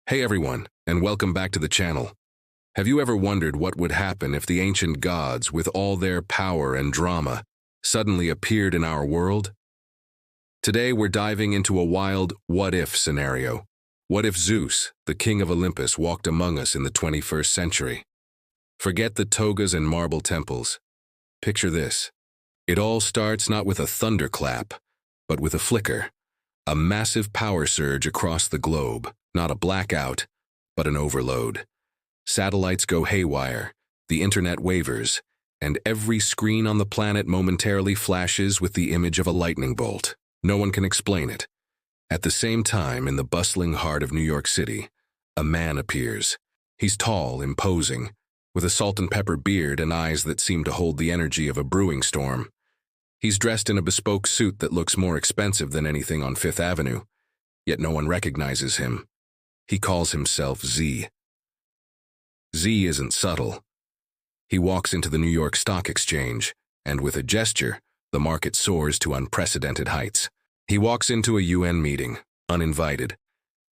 Hey everyone, and welcome back to the channel. Have you ever wondered what would happen if the ancient gods, with all their power and drama, suddenly appeared in our world? Today we're diving into a wild what-if scenario. What if Zeus, the king of Olympus, walked among us in the 21st century? Forget the togas and marble temples. Picture this. It all starts not with a thunderclap, but with a flicker. A massive power surge across the globe, not a blackout, but an overload. Satellites go haywire, the internet wavers, and every screen on the planet momentarily flashes with the image of a lightning bolt. No one can explain it. At the same time, in the bustling heart of New York City, a man appears. He's tall, imposing, with a salt and pepper beard and eyes that seem to hold the energy of a brewing storm. He's dressed in a bespoke suit that looks more expensive than anything on Fifth Avenue, yet no one recognizes him. He calls himself Z. Z isn't subtle. He walks into the New York Stock Exchange, and with a gesture, the market soars to unprecedented heights. He walks into a UN meeting, uninvited,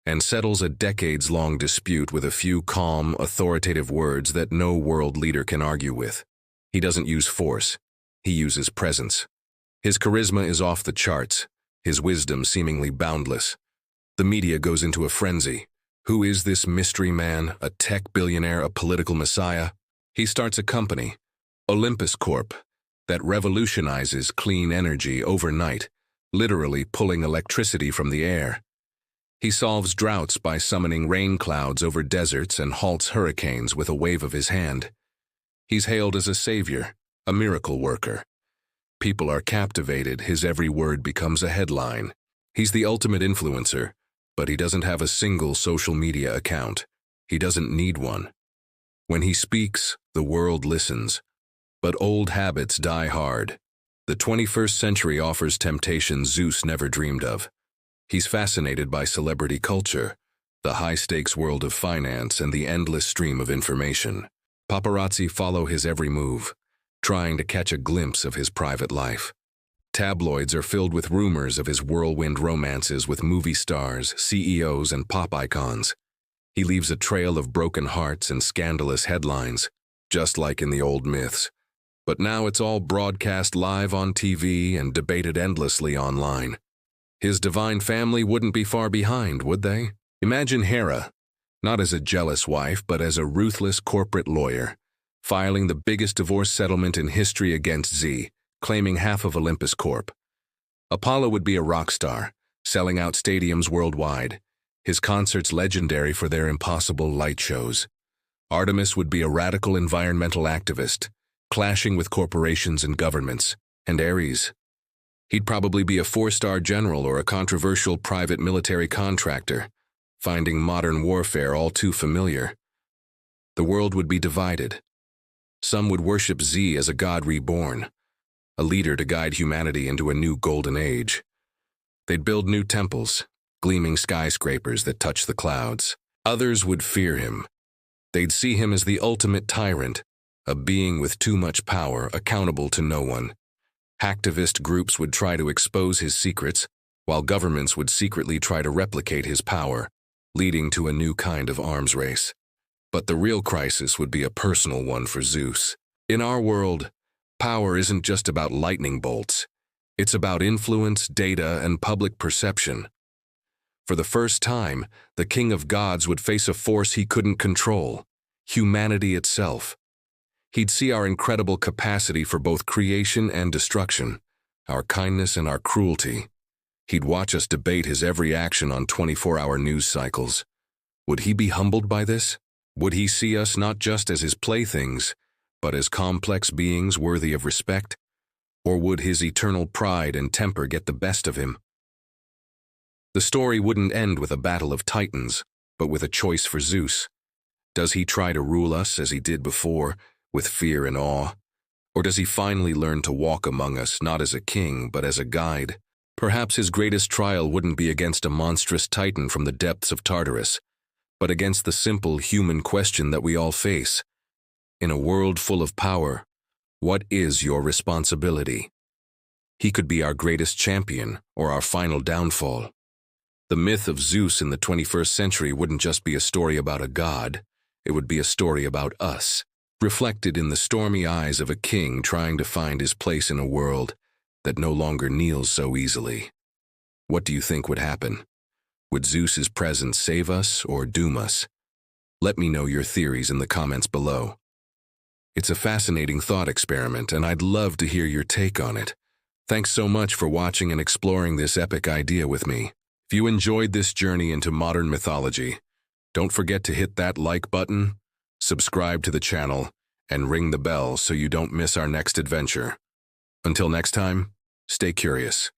and settles a decades-long dispute with a few calm, authoritative words that no world leader can argue with. He doesn't use force. He uses presence. His charisma is off the charts, his wisdom seemingly boundless. The media goes into a frenzy. Who is this mystery man, a tech billionaire, a political messiah? He starts a company, Olympus Corp, that revolutionizes clean energy overnight, literally pulling electricity from the air. He solves droughts by summoning rain clouds over deserts and halts hurricanes with a wave of his hand. He's hailed as a savior, a miracle worker. People are captivated, his every word becomes a headline. He's the ultimate influencer, but he doesn't have a single social media account. He doesn't need one. When he speaks, the world listens. But old habits die hard. The 21st century offers temptations Zeus never dreamed of. He's fascinated by celebrity culture, the high-stakes world of finance, and the endless stream of information. Paparazzi follow his every move, trying to catch a glimpse of his private life. Tabloids are filled with rumors of his whirlwind romances with movie stars, CEOs, and pop icons. He leaves a trail of broken hearts and scandalous headlines, just like in the old myths. But now it's all broadcast live on TV and debated endlessly online. His divine family wouldn't be far behind, would they? Imagine Hera, not as a jealous wife, but as a ruthless corporate lawyer, filing the biggest divorce settlement in history against Z, claiming half of Olympus Corp. Apollo would be a rock star, selling out stadiums worldwide, his concerts legendary for their impossible light shows. Artemis would be a radical environmental activist, clashing with corporations and governments. And Ares, he'd probably be a four-star general or a controversial private military contractor, finding modern warfare all too familiar. The world would be divided. Some would worship Z as a god reborn, a leader to guide humanity into a new golden age. They'd build new temples, gleaming skyscrapers that touch the clouds. Others would fear him. They'd see him as the ultimate tyrant, a being with too much power, accountable to no one. Hacktivist groups would try to expose his secrets, while governments would secretly try to replicate his power, leading to a new kind of arms race. But the real crisis would be a personal one for Zeus. In our world, power isn't just about lightning bolts. It's about influence, data, and public perception. For the first time, the king of gods would face a force he couldn't control, humanity itself. He'd see our incredible capacity for both creation and destruction, our kindness and our cruelty. He'd watch us debate his every action on 24-hour news cycles. Would he be humbled by this? Would he see us not just as his playthings, but as complex beings worthy of respect? Or would his eternal pride and temper get the best of him? The story wouldn't end with a battle of titans, but with a choice for Zeus. Does he try to rule us as he did before, with fear and awe? Or does he finally learn to walk among us not as a king, but as a guide? Perhaps his greatest trial wouldn't be against a monstrous titan from the depths of Tartarus, but against the simple human question that we all face. In a world full of power, what is your responsibility? He could be our greatest champion or our final downfall. The myth of Zeus in the 21st century wouldn't just be a story about a god, it would be a story about us, reflected in the stormy eyes of a king trying to find his place in a world that no longer kneels so easily. What do you think would happen? Would Zeus's presence save us or doom us? Let me know your theories in the comments below. It's a fascinating thought experiment, and I'd love to hear your take on it. Thanks so much for watching and exploring this epic idea with me. If you enjoyed this journey into modern mythology, don't forget to hit that like button, subscribe to the channel, and ring the bell so you don't miss our next adventure. Until next time, stay curious.